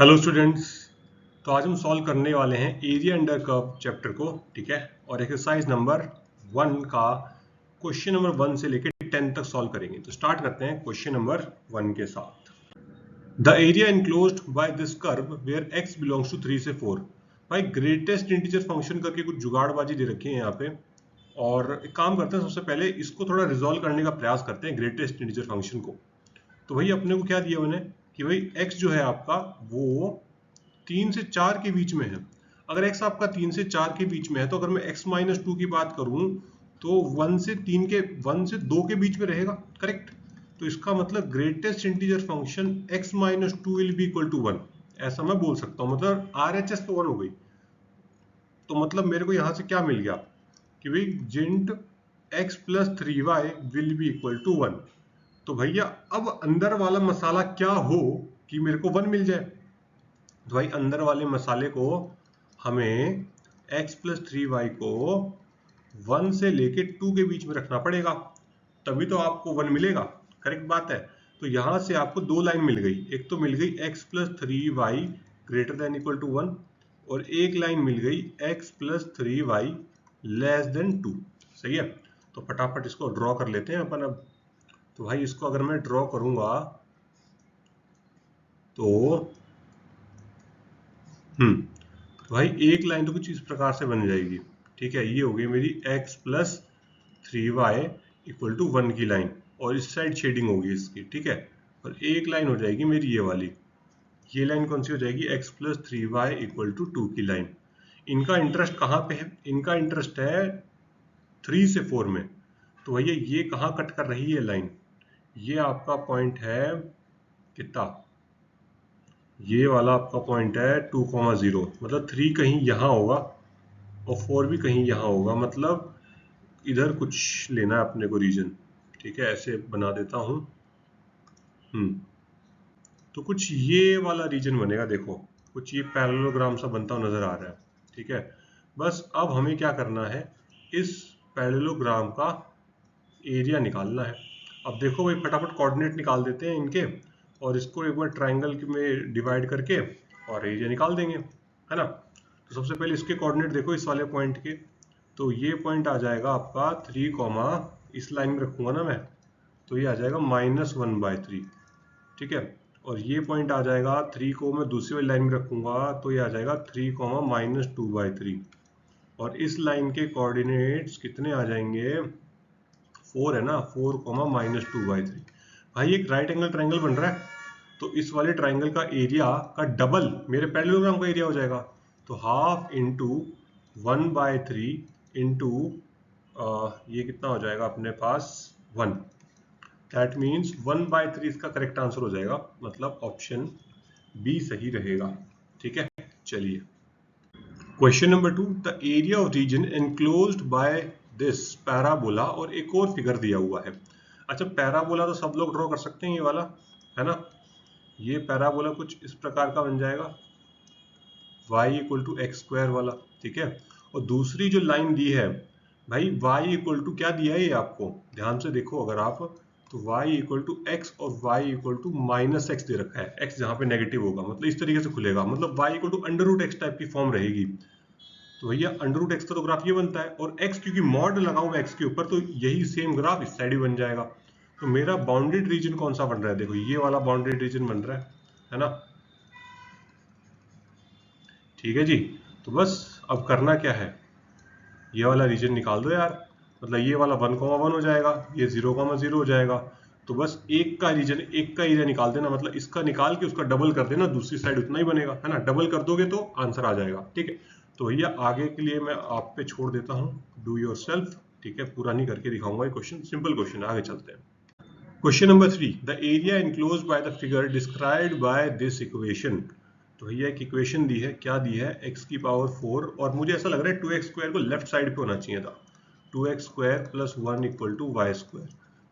Hello students. तो आज हम सॉल्व करने वाले हैं एरिया अंडर कर्व चैप्टर को, ठीक है। और एक्सरसाइज नंबर 1 का क्वेश्चन नंबर 1 से लेकर 10 तक सॉल्व करेंगे। तो स्टार्ट करते हैं क्वेश्चन नंबर 1 के साथ। The area enclosed by this curve where x belongs to 3 से 4। भाई ग्रेटेस्ट इंटीजर फंक्शन करके कुछ जुगाड़बाजी दे रखी है यहाँ पे। और एक काम करते हैं, सबसे पहले इसको थोड़ा रिजॉल्व करने का प्रयास करते हैं ग्रेटेस्ट इंटीजर फंक्शन को। तो भाई अपने को क्या दिया उन्हें कि भाई x जो है आपका वो 3 से 4 के बीच में है। अगर x आपका 3 से 4 के बीच में है तो अगर मैं x माइनस 2 की बात करूं तो 1 से 2 के बीच में रहेगा, करेक्ट। तो इसका मतलब greatest integer function x minus 2 will be equal to 1, ऐसा मैं बोल सकता हूं। मतलब RHS तो 1 हो गई। तो मतलब मेरे को यहां से क्या मिल गया कि भाई जिंट x plus 3y will be equal to 1। तो भैया अब अंदर वाला मसाला क्या हो कि मेरे को 1 मिल जाए। तो भाई अंदर वाले मसाले को हमें x प्लस 3y को 1 से लेके 2 के बीच में रखना पड़ेगा, तभी तो आपको 1 मिलेगा, करेक्ट बात है। तो यहां से आपको दो लाइन मिल गई, एक तो मिल गई x plus 3y greater than equal to 1 और एक लाइन मिल गई x plus 3y less than 2। सही है। तो फटाफट इसको ड्रॉ कर लेते हैं अपन अब। तो भाई इसको अगर मैं ड्रॉ करूंगा तो तो भाई एक लाइन तो कुछ इस प्रकार से बन जाएगी, ठीक है। ये हो गई मेरी x plus 3y equal to 1 की लाइन और इस साइड शेडिंग होगी इसकी, ठीक है। और एक लाइन हो जाएगी मेरी ये वाली, ये लाइन कौन सी हो जाएगी x plus 3y equal to 2 की लाइन। इनका इंटरेस्ट कहाँ पे है? इनका इंटरेस्ट है 3 से 4 में। तो भैया ये कहाँ कट कर रही है लाइन? ये आपका पॉइंट है कितना, ये वाला आपका पॉइंट है 2,0, मतलब 3 कहीं यहाँ होगा और 4 भी कहीं यहाँ होगा। मतलब इधर कुछ लेना है अपने को रीजन, ठीक है। ऐसे बना देता हूँ। तो कुछ ये वाला रीजन बनेगा, देखो कुछ ये पैरेललोग्राम सा बनता हुआ नजर आ रहा है, ठीक है। बस अब हमें क्या करना है, इस पैरेललोग्राम का एरिया निकालना है। अब देखो भाई फटाफट कोऑर्डिनेट निकाल देते हैं इनके और इसको एक बार ट्राइंगल में डिवाइड करके और एरिया निकाल देंगे, है ना। तो सबसे पहले इसके कोऑर्डिनेट देखो, इस वाले पॉइंट के। तो ये पॉइंट आ जाएगा आपका 3, इस लाइन में रखूंगा ना मैं, तो ये आ जाएगा -1/3, ठीक है। और ये पॉइंट आ जाएगा 3 को मैं दूसरी वाली लाइन में रखूंगा तो ये आ जाएगा 3, -2/3। और इस लाइन के कोऑर्डिनेट्स कितने आ जाएंगे? 4 है ना, 4, -2/3। भाई एक राइट एंगल ट्राइंगल बन रहा है, तो इस वाले ट्राइंगल का एरिया का डबल मेरे पैरेललोग्राम का एरिया हो जाएगा। तो हाफ इंटू 1/3 इंटू ये कितना हो जाएगा अपने पास 1। दैट मीन्स 1/3 इसका करेक्ट आंसर हो जाएगा, मतलब ऑप्शन बी सही रहेगा, ठीक है। चलिए question number 2, the area of region enclosed by this parabola, और एक और फिगर दिया हुआ है। अच्छा पैराबोला तो सब लोग ड्रॉ कर सकते हैं, ये वाला है ना। ये पैराबोला कुछ इस प्रकार का बन जाएगा, y equal to x square वाला, ठीक है। और दूसरी जो लाइन दी है भाई y इक्वल टू क्या दिया है ये आपको ध्यान से देखो अगर आप, तो y इक्वल टू एक्स और y इक्वल टू -x दे रखा है, x जहाँ पे नेगेटिव होगा, मतलब इस तरीके से खुलेगा, मतलब y equal to √x type की फॉर्म रहेगी। तो भैया √x का तो ग्राफ ये बनता है और x क्योंकि मॉड लगा हुआ है x के ऊपर, तो यही सेम ग्राफ इस साइड भी बन जाएगा। तो मेरा बाउंडेड रीजन कौन सा बन रहा है? देखो ये वाला बाउंडेड रीजन बन रहा है ना, ठीक है जी। तो बस अब करना क्या है, ये वाला रीजन निकाल दो यार। मतलब ये वाला 1,1 हो जाएगा, ये 0,0 हो जाएगा। तो बस एक का रीजन, एक का एरिया निकाल देना, मतलब इसका निकाल के उसका डबल कर देना, दूसरी साइड उतना ही बनेगा, है ना। डबल कर दोगे तो आंसर आ जाएगा, ठीक है। तो भैया आगे के लिए मैं आप पे छोड़ देता हूँ, डू योर सेल्फ, ठीक है। पूरा नहीं करके दिखाऊंगा ये क्वेश्चन, सिंपल क्वेश्चन, आगे चलते हैं। Question number 3, the area enclosed by the figure described by this equation. तो भैया एक इक्वेशन दी है, क्या दी है? x की पावर 4, और मुझे ऐसा लग रहा है 2x स्क्वायर को लेफ्ट साइड पे होना चाहिए था, 2x square plus 1 equal to Y square.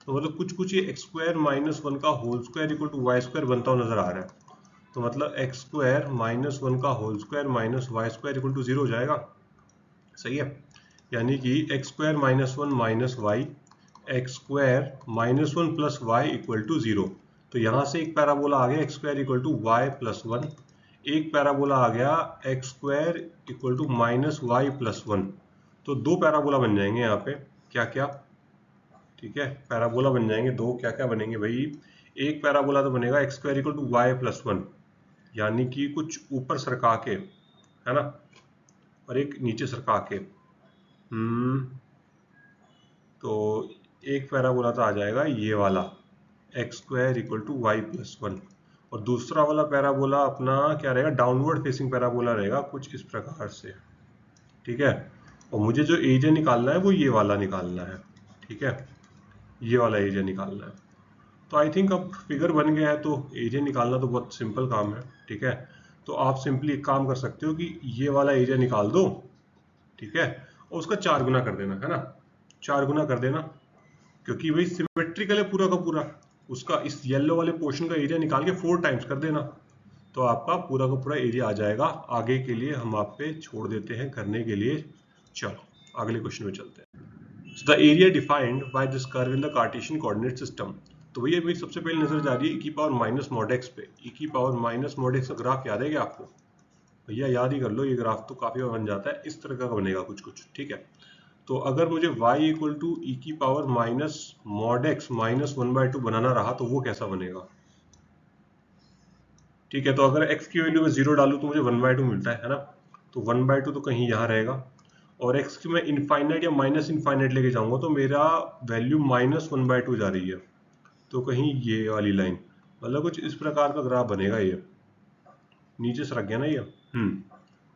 तो मतलब कुछ कुछ ये x स्क्वायर -1 का whole square equal to Y square बनता हुआ नजर आ रहा है। तो मतलब x स्क्वायर -1 का whole square minus Y square equal to 0 हो जाएगा, सही है। यानी कि x square -1 minus Y, X square -1 plus Y equal to 0। तो यहाँ से एक पैराबोला आ गया x square equal to Y plus 1, एक पैराबोला आ गया X square equal to minus Y plus 1। तो दो पैराबोला बन जाएंगे यहाँ पे, क्या क्या, ठीक है, पैराबोला बन जाएंगे दो, क्या क्या बनेंगे भाई, एक पैराबोला तो बनेगा X square equal to Y plus 1, यानी कि कुछ ऊपर सरका के, है ना, और एक नीचे सरका के। तो एक पैराबोला तो आ जाएगा ये वाला X square equal to Y plus 1, और दूसरा वाला पैराबोला अपना क्या रहेगा, डाउनवर्ड फेसिंग पैराबोला रहेगा कुछ इस प्रकार से, ठीक है। और मुझे जो एरिया निकालना है वो ये वाला निकालना है, ठीक है, ये वाला एरिया निकालना है। तो आई थिंक अब फिगर बन गया है, तो एरिया निकालना तो बहुत सिंपल काम है, ठीक है। तो आप सिंपली एक काम कर सकते हो कि ये वाला एरिया निकाल दो, ठीक है, और उसका 4 गुना कर देना, है ना, 4 गुना कर देना, क्योंकि भाई सिमेट्रिकल है पूरा का पूरा, उसका इस येलो वाले पोर्शन का एरिया निकाल के 4 टाइम्स कर देना, तो आपका पूरा का पूरा एरिया आ जाएगा। आगे के लिए हम आप पे छोड़ देते हैं करने के लिए। चलो अगले क्वेश्चन में चलते हैं। So the area defined by this curve in the Cartesian coordinate system। तो भैया मेरी सबसे पहले नजर जा रही है e की पावर माइनस मॉड एक्स पे। e की पावर माइनस मॉड एक्स का ग्राफ याद है क्या आपको? भैया याद ही कर लो, ये ग्राफ तो काफी बार बन जाता है, इस तरह का बनेगा कुछ कुछ, ठीक है। तो अगर मुझे y इक्वल टू ई की power minus mod x minus 1/2 बनाना रहा तो वो कैसा बनेगा, ठीक है। तो अगर x की वैल्यू में 0 डालूं तो मुझे 1/2 मिलता है ना, तो 1/2 तो कहीं यहाँ रहेगा, और x की मैं इनफाइनाइट या माइनस इनफाइनाइट लेके जाऊंगा तो मेरा वैल्यू माइनस 1/2 जा रही है, तो कहीं ये वाली लाइन, मतलब कुछ इस प्रकार का ग्राफ बनेगा, ये नीचे सरक गया ना ये।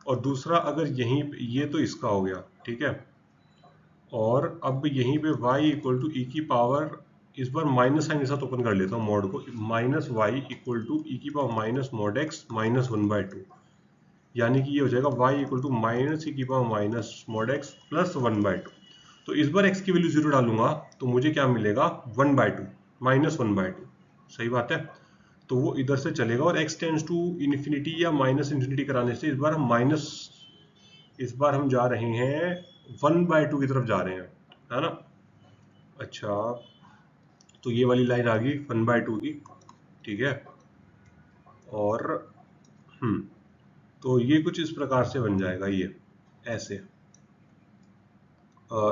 और दूसरा अगर यहीं ये तो इसका हो गया, ठीक है, और अब यहीं पे y इक्वल टू ई की पावर, इस बार माइनस साइन के साथ ओपन कर लेता हूँ मॉड को, माइनस वाई इक्वल टू ई की power minus mod x minus 1/2, यानी कि ये हो जाएगा y इक्वल टू माइनस ई की power minus mod x plus 1/2। तो इस बार x की वैल्यू 0 डालूंगा तो मुझे क्या मिलेगा, 1/2 माइनस 1/2, सही बात है। तो वो इधर से चलेगा और x टेंड्स टू इन्फिनिटी या माइनस इन्फिनिटी कराने से इस बार हम जा रहे हैं 1/2 की तरफ जा रहे हैं, है ना। अच्छा, तो ये वाली लाइन आ गई 1/2 की, ठीक है, और तो ये कुछ इस प्रकार से बन जाएगा, ये ऐसे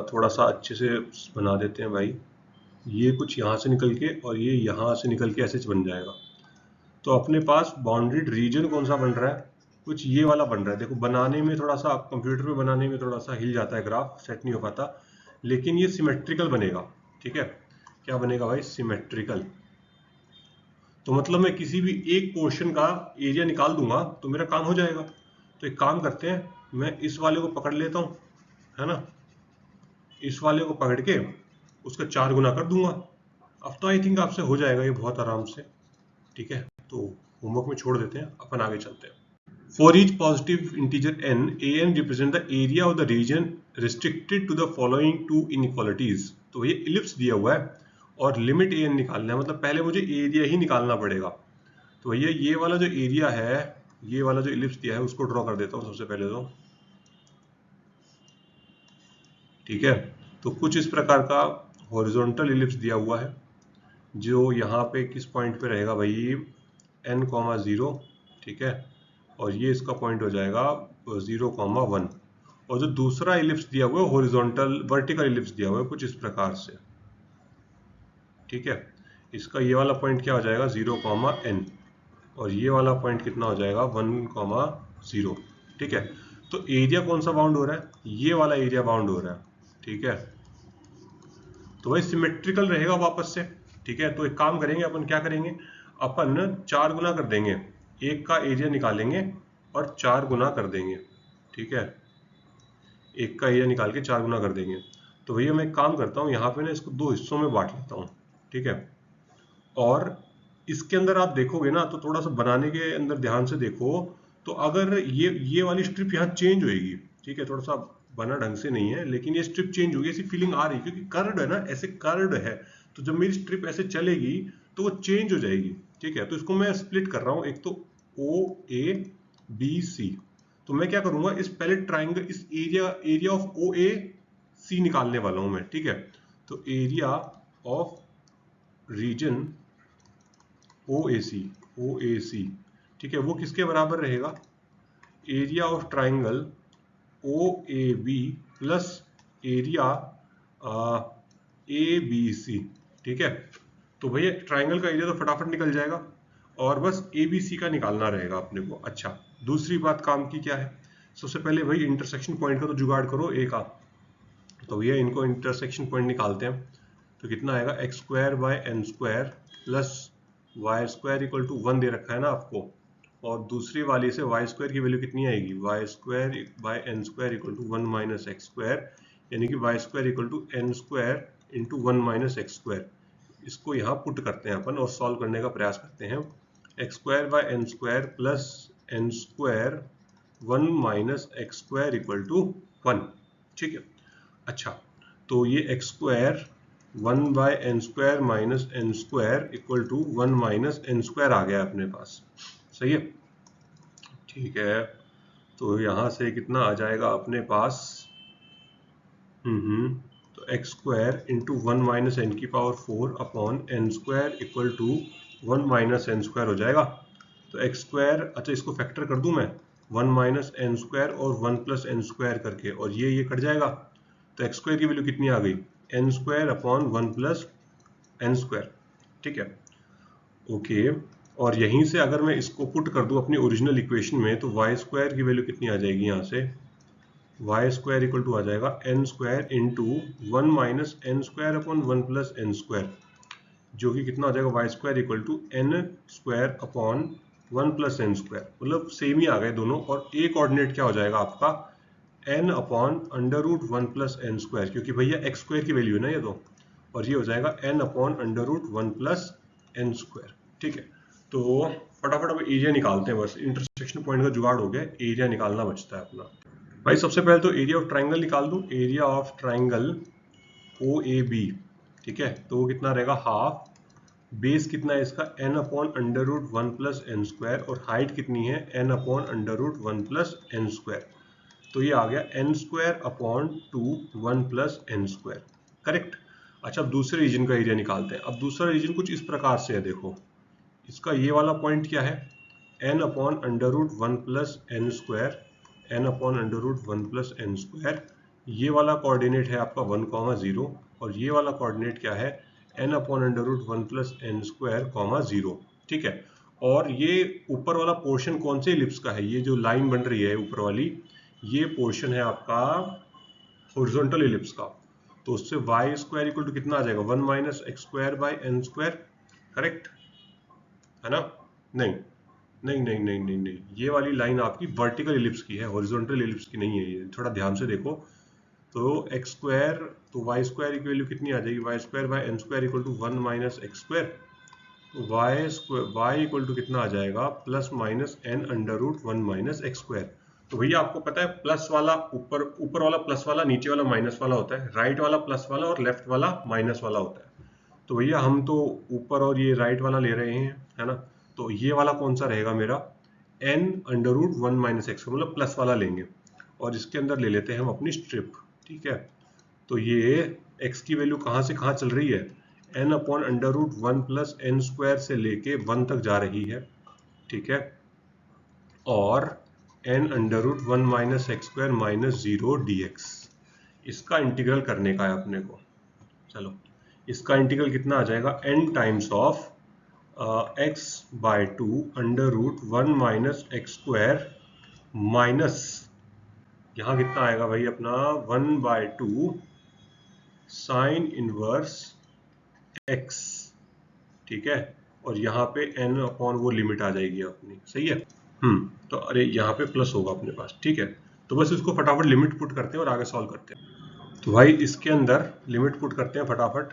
थोड़ा सा अच्छे से बना देते हैं भाई, ये कुछ यहाँ से निकल के और ये यहाँ से निकल के ऐसे बन जाएगा। तो अपने पास बाउंड्रीड रीजन कौन सा बन रहा है, कुछ ये वाला बन रहा है। देखो बनाने में थोड़ा सा, कंप्यूटर में बनाने में थोड़ा सा हिल जाता है, ग्राफ सेट नहीं हो पाता, लेकिन ये सिमेट्रिकल बनेगा, ठीक है। क्या बनेगा भाई, सिमेट्रिकल। तो मतलब मैं किसी भी एक पोर्शन का एरिया निकाल दूंगा तो मेरा काम हो जाएगा। तो एक काम करते हैं, मैं इस वाले को पकड़ लेता हूँ, है ना, इस वाले को पकड़ के उसका 4 गुना कर दूंगा। अब तो आई थिंक आपसे हो जाएगा ये बहुत आराम से, ठीक है। तो होमवर्क में छोड़ देते हैं, अपन आगे चलते हैं। For each positive integer n, an represent the area of the region restricted to the following two inequalities. तो ये इलिप्स दिया हुआ है और लिमिट an निकालना है, मतलब पहले मुझे एरिया ही निकालना पड़ेगा। तो भैया ये वाला जो एरिया है, ये वाला जो इलिप्स दिया है उसको ड्रॉ कर देता हूँ सबसे पहले तो, ठीक है। तो कुछ इस प्रकार का हॉरिजॉन्टल इलिप्स दिया हुआ है, जो यहाँ पे किस पॉइंट पे रहेगा भाई, n,0, ठीक है, और ये इसका पॉइंट हो जाएगा 0,1। और जो दूसरा इलिप्स दिया हुआ है हॉरिजॉन्टल वर्टिकल इलिप्स दिया हुआ है कुछ इस प्रकार से, ठीक है। इसका ये वाला पॉइंट क्या हो जाएगा, 0,n, और ये वाला पॉइंट कितना हो जाएगा, 1,0, ठीक है। तो एरिया कौन सा बाउंड हो रहा है, ये वाला एरिया बाउंड हो रहा है, ठीक है। तो वही सिमेट्रिकल रहेगा वापस से, ठीक है। तो एक काम करेंगे अपन, क्या करेंगे, अपन 4 गुना कर देंगे, एक का एरिया निकालेंगे और 4 गुना कर देंगे, ठीक है, एक का एरिया निकाल के 4 गुना कर देंगे। तो भैया मैं एक काम करता हूँ, यहाँ पे ना इसको 2 हिस्सों में बांट लेता हूँ, ठीक है। और इसके अंदर आप देखोगे ना, तो थोड़ा सा बनाने के अंदर ध्यान से देखो, तो अगर ये वाली स्ट्रिप यहाँ चेंज होएगी, ठीक है, थोड़ा सा बना ढंग से नहीं है लेकिन ये स्ट्रिप चेंज होगी, ऐसी फीलिंग आ रही है, क्योंकि कर्व्ड है ना, ऐसे कर्व्ड है, तो जब मेरी स्ट्रिप ऐसे चलेगी तो वो चेंज हो जाएगी, ठीक है। तो इसको मैं स्प्लिट कर रहा हूँ, एक तो OABC। तो मैं क्या करूंगा, इस पहले ट्राइंगल, इस एरिया ऑफ OAC निकालने वाला हूं मैं, ठीक है। तो एरिया ऑफ रीजन OAC ठीक है, वो किसके बराबर रहेगा, area of triangle O A B plus area A B C. ठीक है, तो भैया ट्राइंगल का एरिया तो फटाफट निकल जाएगा और बस ए बी सी का निकालना रहेगा अपने को। अच्छा, दूसरी बात काम की क्या है, सबसे पहले भाई इंटरसेक्शन पॉइंट का तो जुगाड़ करो ए का। तो भैया इनको इंटरसेक्शन पॉइंट निकालते हैं, तो कितना आएगा, X square by N square plus Y square equal to 1 दे रखा है ना आपको, और दूसरी वाली से वाई स्क्वायर की वैल्यू कितनी आएगी, Y square by N square equal to 1 minus x square, यानी कि Y square equal to N square into 1 minus x square. इसको यहाँ पुट करते हैं अपन और सॉल्व करने का प्रयास करते हैं। X square by N square plus N square 1 minus x square equal to 1। ठीक है, अच्छा, तो ये x square 1 by N square minus N square equal to 1 minus N square आ गया अपने पास। सही है, ठीक है, तो यहाँ से कितना आ जाएगा अपने पास, तो x square into 1 minus n की power 4 upon n square equal to 1 minus N square हो जाएगा। तो एक्स स्क्वायर, अच्छा इसको फैक्टर कर दूं मैं, 1 माइनस एन स्क्वायर और 1 प्लस एन स्क्वायर करके, और ये कट जाएगा, तो एक्स स्क्वायर की वैल्यू कितनी आ गई, N square upon 1 plus N square. ठीक है, ओके, और यहीं से अगर मैं इसको पुट कर दूं अपनी ओरिजिनल इक्वेशन में, तो वाई स्क्वायर की वैल्यू कितनी आ जाएगी, यहाँ से वाई स्क्वायर इक्वल टू आ जाएगा N square into 1 minus N square upon 1 plus N square, जो कि कितना आ जाएगा, Y square equal to N square upon 1 plus N square, मतलब सेम ही आ गए दोनों। और ए कोऑर्डिनेट क्या हो जाएगा आपका, N upon under root 1 plus N square, क्योंकि भैया एक्स स्क्वायर की वैल्यू है ना ये तो, और ये हो जाएगा N upon under root 1 plus N square. ठीक है, तो फटाफट अब एरिया निकालते हैं, बस इंटरसेक्शन पॉइंट का जुगाड़ हो गया, एरिया निकालना बचता है अपना। भाई सबसे पहले तो एरिया ऑफ ट्राइंगल निकाल दूं, area of triangle O A B. ठीक है, तो वो कितना रहेगा, हाफ, बेस कितना है इसका, n upon under root 1 plus N square, और हाइट कितनी है, n upon under root 1 plus N square, तो ये आ गया N square upon 2 1 plus N square. Correct. अच्छा, अब दूसरे रीजन का एरिया निकालते हैं। अब दूसरा रीजन कुछ इस प्रकार से है, देखो इसका ये वाला पॉइंट क्या है, n upon under root 1 plus N square, n upon under root 1 plus N square, ये वाला कोऑर्डिनेट है आपका 1,0, और ये वाला कोऑर्डिनेट क्या है, n upon under root 1 plus N square, 0। ठीक है, और ये ऊपर वाला पोर्शन कौन से इलिप्स का है, ये जो लाइन बन रही है ऊपर वाली, ये पोर्शन है आपका हॉरिजॉन्टल इलिप्स का, तो उससे वाई स्क्वायर इक्वल टू कितना आ जाएगा, 1 minus x square by N square. Correct है ना, नहीं नहीं नहीं नहीं नहीं नहीं, ये वाली लाइन आपकी वर्टिकल इलिप्स की है, हॉरिजॉन्टल इलिप्स की नहीं है, ये थोड़ा ध्यान से देखो। तो एक्स स्क्वायर, तो वाई स्क्वायर की वैल्यू कितनी आ जाएगी, Y square by N square equal to 1 minus x square, तो वाई इक्वल टू कितना आ जाएगा, plus minus N under root 1 minus x square. तो भैया आपको पता है प्लस वाला ऊपर वाला प्लस वाला, नीचे वाला माइनस वाला होता है, राइट वाला प्लस वाला और लेफ्ट वाला माइनस वाला होता है। तो भैया हम तो ऊपर और ये राइट वाला ले रहे हैं, है ना, तो ये वाला कौन सा रहेगा मेरा, n under root 1 minus X, मतलब प्लस वाला लेंगे, और इसके अंदर ले लेते हैं हम अपनी स्ट्रिप। ठीक है, तो ये x की वैल्यू कहाँ से कहाँ चल रही है, n upon under root 1 plus N square से लेके 1 तक जा रही है। ठीक है, और n under root 1 minus x square minus 0 dx, इसका इंटीग्रल करने का है अपने को। चलो, इसका इंटीग्रल कितना आ जाएगा, n times of x by 2 under root 1 minus x square minus, यहाँ कितना आएगा भाई अपना 1 बाय 2 साइन इनवर्स x। ठीक है, और यहाँ पे n अपॉन वो लिमिट आ जाएगी अपनी। सही है, तो अरे यहाँ पे प्लस होगा अपने पास। ठीक है, तो बस इसको फटाफट लिमिट पुट करते हैं और आगे सॉल्व करते हैं। तो भाई इसके अंदर लिमिट पुट करते हैं फटाफट,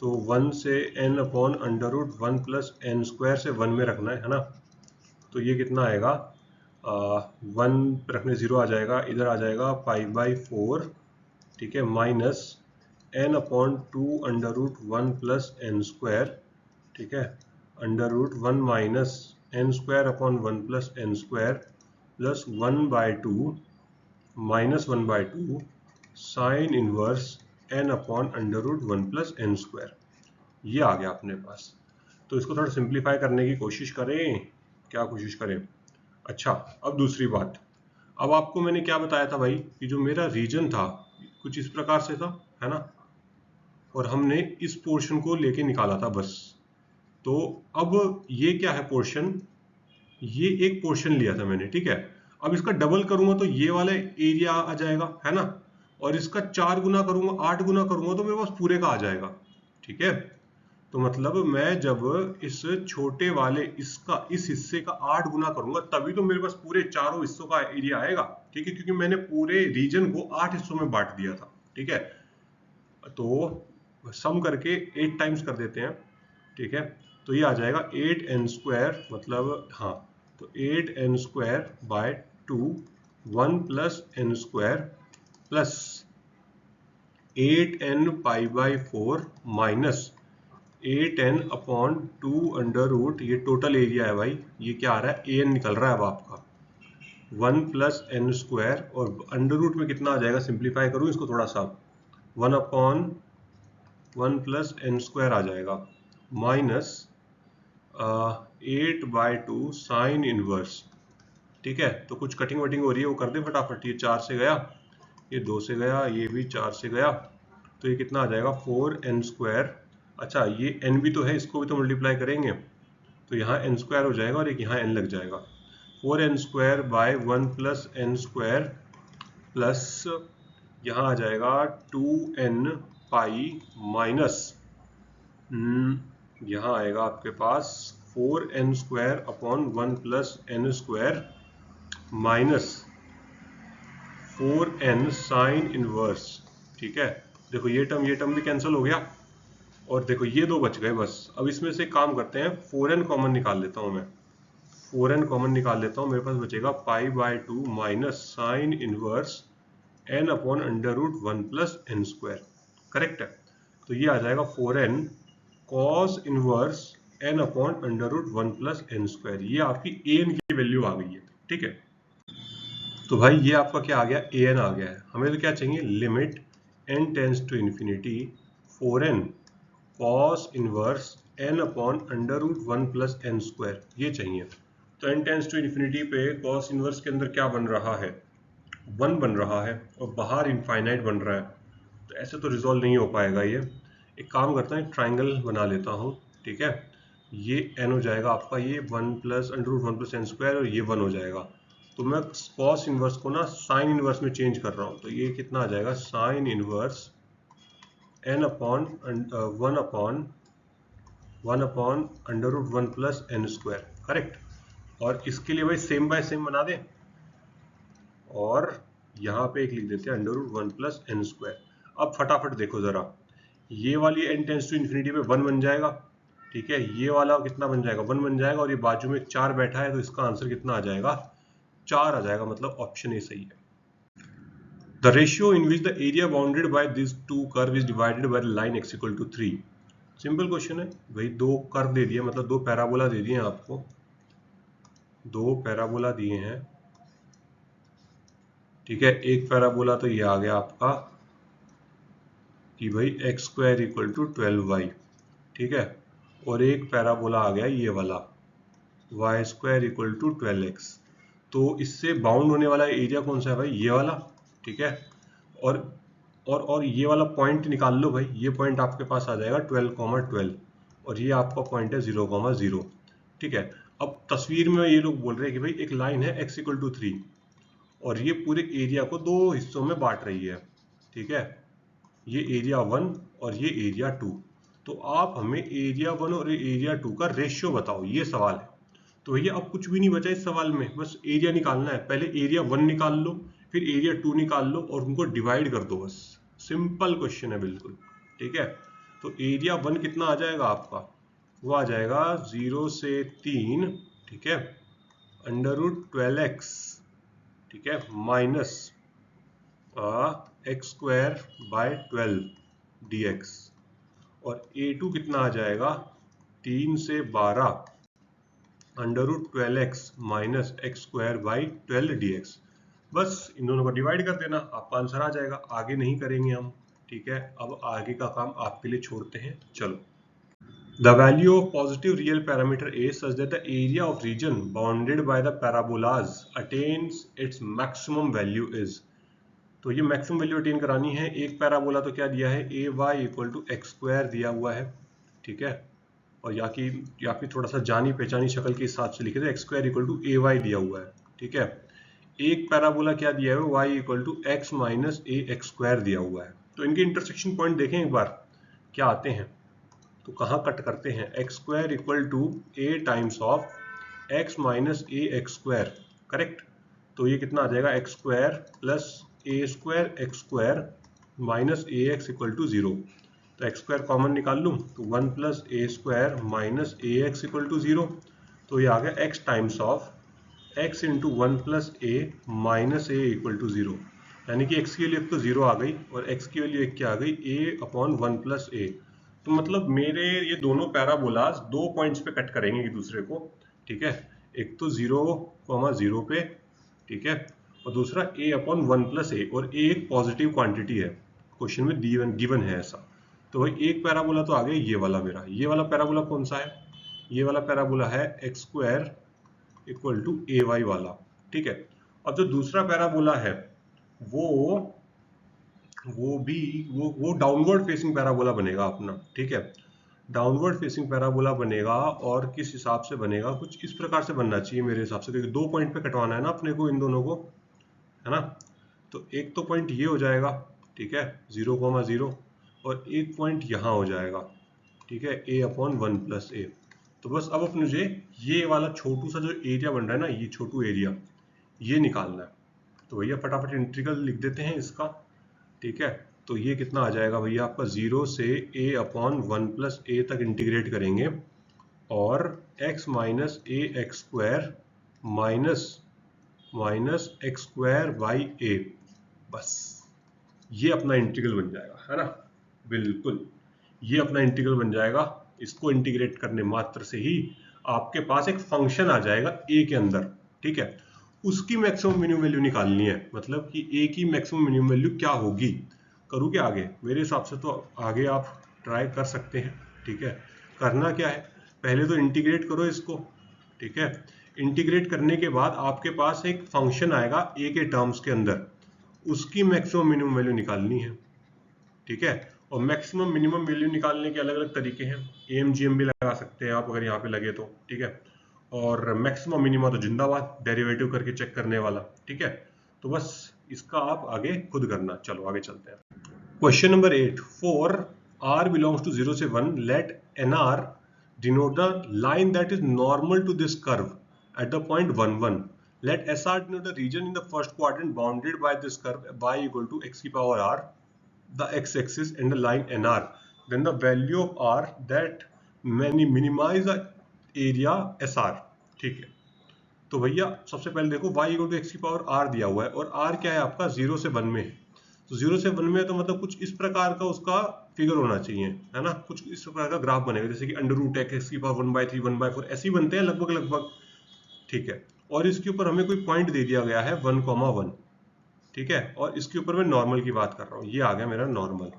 तो 1 से n upon under root 1 plus N square से 1 में रखना है ना, तो ये कितना आएगा, 1 रखने 0 आ जाएगा, इधर आ जाएगा पाई बाई 4। ठीक है, minus n upon 2 under root 1 plus N square. ठीक है, under root 1 minus N square upon 1 plus N square plus 1 by 2 minus 1 by 2 sine inverse n upon under root 1 plus N square. ये आ गया अपने पास। तो इसको थोड़ा सिंप्लीफाई करने की कोशिश करें, क्या कोशिश करें। अच्छा, अब दूसरी बात, अब आपको मैंने क्या बताया था भाई कि जो मेरा रीजन था कुछ इस प्रकार से था, है ना, और हमने इस पोर्शन को लेके निकाला था बस। तो अब ये क्या है पोर्शन, ये एक पोर्शन लिया था मैंने, ठीक है। अब इसका डबल करूंगा तो ये वाला एरिया आ जाएगा, है ना, और इसका 4 गुना करूंगा, 8 गुना करूंगा तो मेरे पास पूरे का आ जाएगा, ठीक है। तो मतलब मैं जब इस छोटे वाले इसका इस हिस्से का 8 गुना करूंगा तभी तो मेरे पास पूरे चारों हिस्सों का एरिया आएगा, ठीक है, क्योंकि मैंने पूरे रीजन को 8 हिस्सों में बांट दिया था, ठीक है। तो सम करके 8 टाइम्स कर देते हैं, ठीक है। तो ये आ जाएगा 8n² मतलब, हाँ, तो 8n² by 2 1 plus n² plus 8n pi by 4 minus 8n upon 2 under root, ये टोटल एरिया है भाई, ये क्या आ रहा है an निकल रहा है अब आपका 1 प्लस n², और अंडर रूट में कितना आ जाएगा, सिंप्लीफाई करूँ इसको थोड़ा सा, 1 अपॉन 1 प्लस n² आ जाएगा माइनस 8 बाई 2 साइन इनवर्स, ठीक है। तो कुछ कटिंग वटिंग हो रही है वो कर दे फटाफट, ये 4 से गया, ये 2 से गया, ये भी 4 से गया, तो ये कितना आ जाएगा 4n²। अच्छा, ये n भी तो है, इसको भी तो मल्टीप्लाई करेंगे, तो यहाँ n² हो जाएगा और एक यहाँ n लग जाएगा, 4n² bye 1 plus n² plus यहाँ आ जाएगा 2n पाई माइनस, यहाँ आएगा आपके पास 4n² upon 1 plus n² minus 4n sine inverse, ठीक है। देखो ये टर्म भी कैंसिल हो गया, और देखो ये दो बच गए बस। अब इसमें से काम करते हैं, 4n कॉमन निकाल लेता हूं मैं, 4n कॉमन निकाल लेता हूं, मेरे पास बचेगा pi by 2 minus sine inverse n upon under root 1 plus n², correct है। तो ये आ जाएगा 4n cos inverse n upon under root 1 plus n², ये आपकी an की वैल्यू आ गई है, ठीक है। तो भाई ये आपका क्या आ गया, an आ गया है। हमें तो क्या चाहिए, limit n tends to infinity 4n cos inverse n upon under root 1 plus n², ये चाहिए। तो n टेंस टू इन्फिनिटी पे कॉस इनवर्स के अंदर क्या बन रहा है, 1 बन रहा है, और बाहर इनफाइनाइट बन रहा है, तो ऐसे तो रिजॉल्व नहीं हो पाएगा ये। एक काम करते हैं, ट्राइंगल बना लेता हूँ, ठीक है। ये n हो जाएगा आपका, ये 1 plus under root 1 plus n², और ये 1 हो जाएगा। तो मैं कॉस इनवर्स को ना साइन इनवर्स में चेंज कर रहा हूँ, तो ये कितना आ जाएगा, sine inverse n upon 1 upon under root 1 plus n², correct. और इसके लिए भाई सेम बाय सेम बना दें, और यहाँ पे एक लिख देते हैं अंडर रूट 1 प्लस n²। अब फटाफट देखो जरा, ये वाली n टेंस टू इन्फिनिटी पे 1 बन जाएगा, ठीक है, ये वाला कितना बन जाएगा, 1 बन जाएगा, और ये बाजू में 4 बैठा है, तो इसका आंसर कितना आ जाएगा, 4 आ जाएगा, मतलब ऑप्शन ए सही है। The ratio in which the area bounded by these two curve is divided by the line x equal to 3। Simple question है भाई, दो कर्व दे दिए, मतलब दो पैराबोला दे दिए हैं आपको, दो पैराबोला दिए हैं, ठीक है। एक पैराबोला तो ये आ गया आपका कि भाई x² इक्वल टू 12y, ठीक है, और एक पैराबोला आ गया ये वाला y² इक्वल टू 12x। तो इससे बाउंड होने वाला एरिया कौन सा है भाई, ये वाला, ठीक है। और ये वाला पॉइंट निकाल लो भाई, ये पॉइंट आपके पास आ जाएगा 12,12, और ये आपका पॉइंट है 0,0, ठीक है। अब तस्वीर में ये लोग बोल रहे हैं कि भाई एक लाइन है x इक्वल टू 3, और ये पूरे एरिया को दो हिस्सों में बांट रही है, ठीक है, ये एरिया 1 और ये एरिया 2। तो आप हमें एरिया 1 और एरिया 2 का रेशियो बताओ, ये सवाल है। तो भैया अब कुछ भी नहीं बचा इस सवाल में, बस एरिया निकालना है। पहले एरिया 1 निकाल लो, फिर एरिया 2 निकाल लो, और उनको डिवाइड कर दो, बस सिंपल क्वेश्चन है बिल्कुल, ठीक है। तो एरिया 1 कितना आ जाएगा आपका, वो आ जाएगा 0 से 3, ठीक है, अंडर रूट 12x, ठीक है, माइनस x² बाय 12 dx, और a2 कितना आ जाएगा, 3 से 12 under root 12x minus x² by 12 dx। बस इन दोनों को डिवाइड कर देना, आपका आंसर आ जाएगा। आगे नहीं करेंगे हम, ठीक है। अब आगे का काम आपके लिए छोड़ते हैं, चलो। The value of positive real parameter a such that the area of region bounded by the parabolas attains its maximum value is। तो ये मैक्सिमम वैल्यू अटेन करानी है। एक पैराबोला तो क्या दिया है, a y equal to x square दिया हुआ है, ठीक है। और या फिर थोड़ा सा जानी पहचानी शक्ल के हिसाब से लिखे तो x square equal to a y दिया हुआ है, ठीक है। एक पैराबोला क्या दिया है, y equal to x minus a x square दिया हुआ है। तो इनके इंटरसेक्शन पॉइंट देखें एक बार क्या आते हैं, तो कहाँ कट करते हैं, x square equal to a times of x minus a x square, correct. तो ये कितना आ जाएगा, x square plus a square x square minus a x equal to 0। तो एक्स स्क्वायर कॉमन निकाल लूँ तो 1 plus a square minus a x equal to 0। तो ये आ गया x times of x into 1 plus a minus a equal to 0, यानी कि एक्स की वैल्यू एक तो 0 आ गई और एक्स की वैल्यू एक क्या आ गई, ए अपॉन 1 प्लस ए। तो मतलब मेरे ये दोनों पैराबोलास 2 पॉइंट्स पे कट करेंगे एक दूसरे को, ठीक है। एक तो 0,0 पे, ठीक है, और दूसरा a अपॉन 1 प्लस ए, और a एक पॉजिटिव क्वांटिटी है, क्वेश्चन में गिवन है ऐसा। तो भाई एक पैराबोला तो आ गया ये वाला मेरा। ये वाला पैराबोला कौन सा है, ये वाला पैराबोला है x square equal to a y वाला, ठीक है। अब जो दूसरा पैराबोला है वो डाउनवर्ड फेसिंग पैराबोला बनेगा अपना, ठीक है। डाउनवर्ड फेसिंग पैराबोला बनेगा और किस हिसाब से बनेगा, कुछ इस प्रकार से बनना चाहिए मेरे हिसाब से, क्योंकि 2 पॉइंट पे कटवाना है ना अपने को इन दोनों को, है ना। तो एक तो पॉइंट ये हो जाएगा, ठीक है, 0,0, और एक पॉइंट यहाँ हो जाएगा, ठीक है, a अपॉन 1 प्लस ए। तो बस अब अपने मुझे ये वाला छोटू सा जो एरिया बन रहा है ना, ये छोटू एरिया ये निकालना है। तो भैया फटाफट इंटीग्रल लिख देते हैं इसका, ठीक है। तो ये कितना आ जाएगा भैया आपका, 0 से a अपॉन 1 प्लस ए तक इंटीग्रेट करेंगे और x minus a x square minus x square by a, बस ये अपना इंटीग्रल बन जाएगा, है ना। बिल्कुल ये अपना इंटीग्रल बन जाएगा। इसको इंटीग्रेट करने मात्र से ही आपके पास एक फंक्शन आ जाएगा a के अंदर, ठीक है। उसकी मैक्सिमम मिनिमम वैल्यू निकालनी है, मतलब कि a की मैक्सिमम मिनिमम वैल्यू क्या होगी। करूँ क्या आगे, मेरे हिसाब से तो आगे आप ट्राई कर सकते हैं, ठीक है। करना क्या है, पहले तो इंटीग्रेट करो इसको, ठीक है। इंटीग्रेट करने के बाद आपके पास एक फंक्शन आएगा a के टर्म्स के अंदर, उसकी मैक्सिमम मिनिमम वैल्यू निकालनी है, ठीक है। और मैक्सिमम मिनिमम वैल्यू निकालने के अलग अलग तरीके हैं, AMGM भी लगा सकते हैं आप अगर यहाँ पे लगे तो, ठीक है। और मैक्सिमम मिनिमम तो जिंदाबाद, डेरिवेटिव करके चेक करने वाला, ठीक है। तो बस इसका आप आगे खुद करना। चलो आगे चलते हैं। Question number 8, for r belongs to 0 से 1, let nr denote the line that is normal to this curve at the point 1 1। Let SR denote the region in the first quadrant bounded by this curve y equal to x की power r, the x-axis and the line nr. Then the value of r that minimize the area SR, ठीक है। तो भैया सबसे पहले देखो y equal to x की power r दिया हुआ है और r क्या है आपका 0 से 1 में है। तो 0 से 1 में है तो मतलब कुछ इस प्रकार का उसका फिगर होना चाहिए, है ना। कुछ इस प्रकार का ग्राफ बनेगा, जैसे कि अंडर रूट एक्स की पावर 1/3 1/4 ऐसे ही बनते हैं लगभग, ठीक है। और इसके ऊपर हमें कोई पॉइंट दे दिया गया है 1,1, ठीक है। और इसके ऊपर मैं नॉर्मल की बात कर रहा हूँ, ये आ गया मेरा नॉर्मल,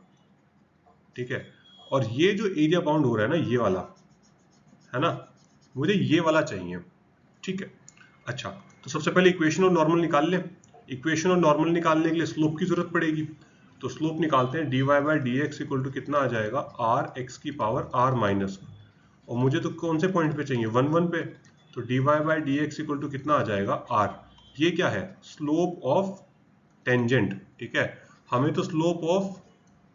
ठीक है। और ये जो एरिया बाउंड हो रहा है ना, ये वाला, है ना, मुझे ये वाला चाहिए, ठीक है। अच्छा, तो सबसे पहले इक्वेशन और नॉर्मल निकाल लें। इक्वेशन और नॉर्मल निकालने के लिए स्लोप की जरूरत पड़ेगी, तो स्लोप निकालते हैं। dy by d x equal to कितना आ जाएगा, आर एक्स की पावर r माइनस, और मुझे तो कौन से पॉइंट पे चाहिए, 1 1 पे। तो dy by d x equal to कितना आ जाएगा, r। ये क्या है, स्लोप ऑफ टेंजेंट, ठीक है। हमें तो स्लोप ऑफ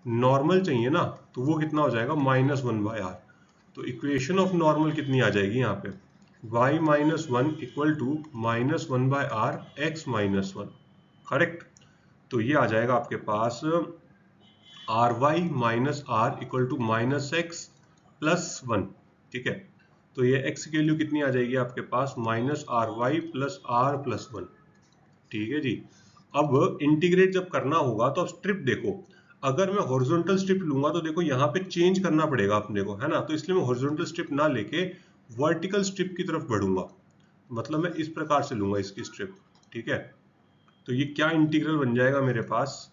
नॉर्मल चाहिए ना, तो वो कितना हो जाएगा, -1/r। तो इक्वेशन ऑफ नॉर्मल कितनी आ जाएगी यहाँ पे, y minus 1 equal to -1/r x minus 1, correct. तो ये आ जाएगा आपके पास ry minus r equal to -x plus 1, ठीक है। तो ये x की वैल्यू कितनी आ जाएगी आपके पास, -ry प्लस r प्लस 1, ठीक है जी। अब इंटीग्रेट जब करना होगा तो अब स्ट्रिप देखो, अगर मैं हॉरिजॉन्टल स्ट्रिप लूंगा तो देखो यहाँ पे चेंज करना पड़ेगा अपने को, है ना। तो इसलिए मैं हॉरिजॉन्टल स्ट्रिप ना लेके वर्टिकल स्ट्रिप की तरफ बढ़ूंगा, मतलब मैं इस प्रकार से लूंगा इसकी स्ट्रिप, ठीक है। तो ये क्या इंटीग्रल बन जाएगा मेरे पास,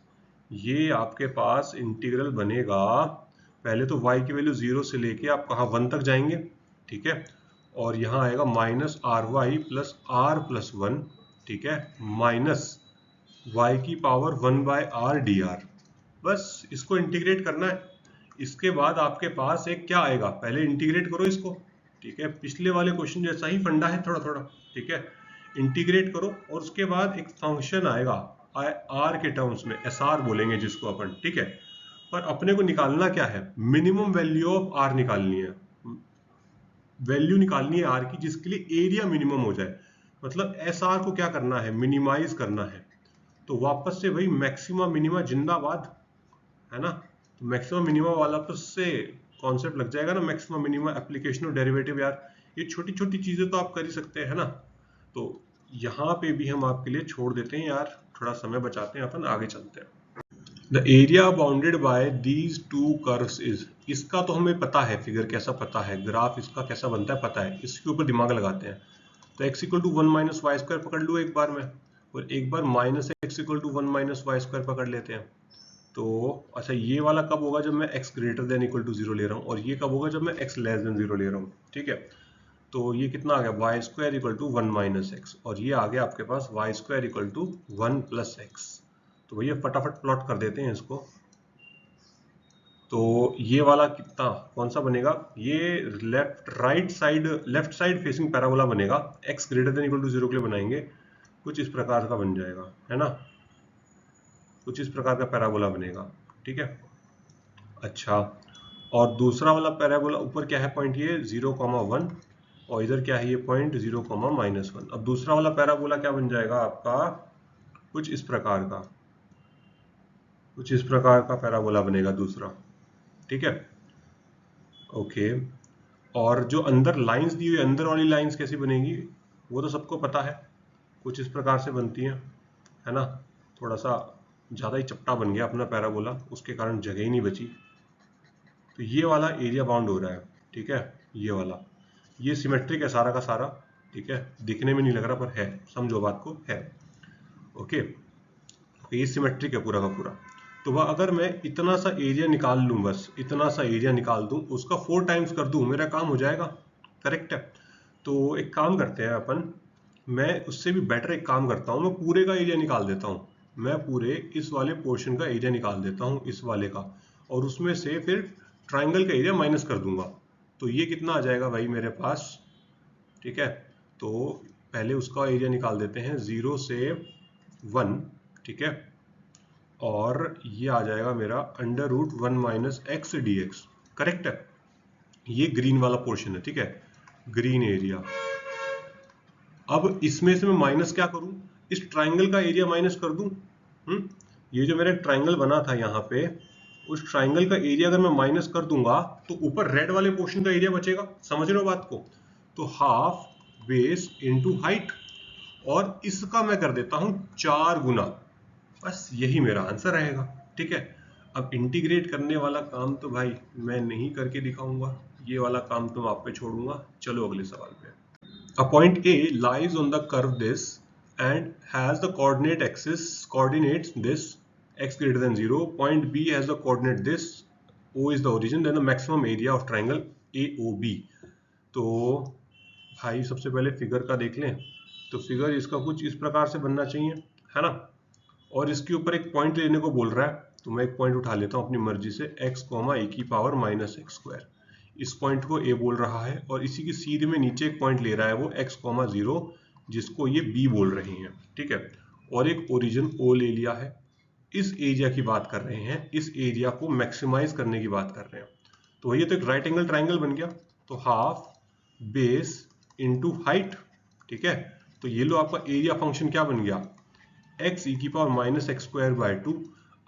ये आपके पास इंटीग्रल बनेगा पहले तो y की वैल्यू 0 से लेके आप कहाँ 1 तक जाएंगे, ठीक है, और यहाँ आएगा minus r y plus r plus 1, ठीक है, माइनस y की पावर 1/r dr। बस इसको इंटीग्रेट करना है। इसके बाद आपके पास एक क्या आएगा, पहले इंटीग्रेट करो इसको, ठीक है, पिछले वाले क्वेश्चन जैसा ही फंडा है थोड़ा थोड़ा, ठीक है, इंटीग्रेट करो और उसके बाद एक फंक्शन आएगा आर के टर्म्स में, एस आर बोलेंगे जिसको अपन, ठीक है, पर अपने को निकालना क्या है, मिनिमम वैल्यू ऑफ आर निकालनी है, वैल्यू निकालनी है आर की जिसके लिए एरिया मिनिमम हो जाए, मतलब एस आर को क्या करना है, मिनिमाइज करना है। तो वापस से भाई मैक्सिमा मिनिमा जिंदाबाद, है ना, तो मैक्सिमम मिनिमा वाला पर से कॉन्सेप्ट लग जाएगा ना, मैक्सिमम मिनिमा एप्लीकेशन और डेरिवेटिव। यार ये छोटी छोटी चीजें तो आप कर ही सकते हैं, है ना। तो यहाँ पे भी हम आपके लिए छोड़ देते हैं यार, थोड़ा समय बचाते हैं, अपन आगे चलते हैं। The area bounded by these two curves is, इसका तो हमें पता है, फिगर कैसा पता है, ग्राफ इसका कैसा बनता है पता है, इसके ऊपर दिमाग लगाते हैं। तो x equal to 1 minus Y square पकड़ लो एक बार में, और एक बार minus x equal to 1 minus Y square पकड़ लेते हैं। तो अच्छा, ये वाला कब होगा, जब मैं x greater than equal to 0 ले रहा हूँ, और ये कब होगा, जब मैं x लेस देन 0 ले रहा हूँ, ठीक है। तो ये कितना आ गया, y square equal to 1 minus x, और ये आ गया आपके पास y square equal to 1 plus x. तो भैया फटाफट प्लॉट कर देते हैं इसको। तो ये वाला कितना कौन सा बनेगा, ये लेफ्ट साइड फेसिंग पैराबोला बनेगा, x greater than equal to 0 के लिए बनाएंगे, कुछ इस प्रकार का बन जाएगा, है ना, कुछ इस प्रकार का पैराबोला बनेगा, ठीक है। अच्छा, और दूसरा वाला पैराबोला ऊपर क्या है पॉइंट, ये 0,1, और इधर क्या है ये पॉइंट 0,-1। अब दूसरा वाला पैराबोला क्या बन जाएगा आपका, कुछ इस प्रकार का, कुछ इस प्रकार का पैराबोला बनेगा दूसरा, ठीक है, ओके। और जो अंदर लाइंस दी हुई, अंदर वाली लाइंस कैसी बनेगी वो तो सबको पता है, कुछ इस प्रकार से बनती हैं, है ना। थोड़ा सा ज़्यादा ही चपटा बन गया अपना पैराबोला, उसके कारण जगह ही नहीं बची। तो ये वाला एरिया बाउंड हो रहा है, ठीक है, ये वाला, ये सिमेट्रिक है सारा का सारा, ठीक है, दिखने में नहीं लग रहा पर है, समझो बात को, है, ओके। तो ये सिमेट्रिक है पूरा का पूरा। तो वह अगर मैं इतना सा एरिया निकाल लूं, बस इतना सा एरिया निकाल दूं, उसका 4 टाइम्स कर दूं, मेरा काम हो जाएगा, करेक्ट है। तो एक काम करते हैं अपन, मैं उससे भी बेटर एक काम करता हूं, मैं पूरे का एरिया निकाल देता हूं, मैं पूरे इस वाले पोर्शन का एरिया निकाल देता हूं, इस वाले का, और उसमें से फिर ट्राइंगल का एरिया माइनस कर दूंगा। तो ये कितना आ जाएगा भाई मेरे पास, ठीक है। तो पहले उसका एरिया निकाल देते हैं 0 से 1, ठीक है, और ये आ जाएगा मेरा √1 minus x D x, correct है। ये ग्रीन वाला पोर्शन है, ठीक है, ग्रीन एरिया। अब इसमें से मैं माइनस क्या करूं, इस ट्राइंगल का एरिया माइनस कर दूं। ये जो मेरा ट्राइंगल बना था यहाँ पे, उस ट्राइंगल का एरिया अगर मैं माइनस कर दूंगा तो ऊपर रेड वाले पोर्शन का एरिया बचेगा, समझ रहे हो बात को। तो हाफ बेस इनटू हाइट, और इसका मैं कर देता हूं 4 गुना, बस यही मेरा आंसर रहेगा, ठीक है। अब इंटीग्रेट करने वाला काम तो भाई मैं नहीं करके दिखाऊंगा, ये वाला काम तो मैं आप पे छोड़ूंगा। चलो अगले सवाल पे। A point A lies on the curve this and has the coordinates this, x greater than 0. Point B has the coordinate this, O is the origin, then the maximum area of triangle AOB. तो भाई सबसे पहले figure का देख लें, तो figure इसका कुछ इस प्रकार से बनना चाहिए, है ना। और इसके ऊपर एक पॉइंट लेने को बोल रहा है, तो मैं एक पॉइंट उठा लेता हूं अपनी मर्जी से, x, e⁻⁻x²। इस पॉइंट को A बोल रहा है, और इसी की सीधे में नीचे एक पॉइंट ले रहा है वो x, 0, जिसको ये B बोल रहे हैं, ठीक है, और एक ओरिजिन O ले लिया है। इस एरिया की बात कर रहे हैं, इस एरिया को मैक्सिमाइज करने की बात कर रहे हैं। तो ये तो एक राइट एंगल ट्राइंगल बन गया, तो हाफ बेस इनटू हाइट, ठीक है। तो ये लो आपका एरिया फंक्शन क्या बन गया, x e⁻⁻x²/2।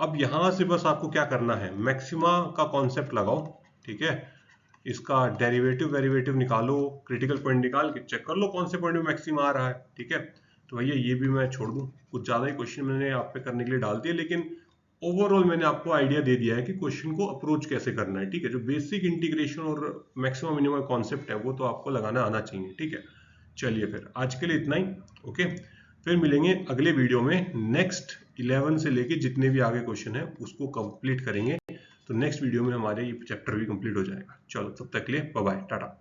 अब यहां से बस आपको क्या करना है, मैक्सिमा का कॉन्सेप्ट लगाओ, ठीक है, इसका डेरिवेटिव निकालो, क्रिटिकल पॉइंट निकाल के चेक कर लो कौन से पॉइंट में मैक्सिमा आ रहा है, ठीक है। तो भैया ये भी मैं छोड़ दूं, कुछ ज्यादा ही क्वेश्चन मैंने आप पे करने के लिए डाल दिया, लेकिन ओवरऑल मैंने आपको आइडिया दे दिया है कि क्वेश्चन को अप्रोच कैसे करना है, ठीक है। जो बेसिक इंटीग्रेशन और मैक्सिमम मिनिमम कॉन्सेप्ट है वो तो आपको लगाना आना चाहिए, ठीक है। चलिए फिर आज के लिए इतना ही, ओके। फिर मिलेंगे अगले वीडियो में, नेक्स्ट 11 से लेके जितने भी आगे क्वेश्चन है उसको कंप्लीट करेंगे। तो नेक्स्ट वीडियो में हमारे ये चैप्टर भी कंप्लीट हो जाएगा। चलो तब तक के लिए बाय बाय, टाटा।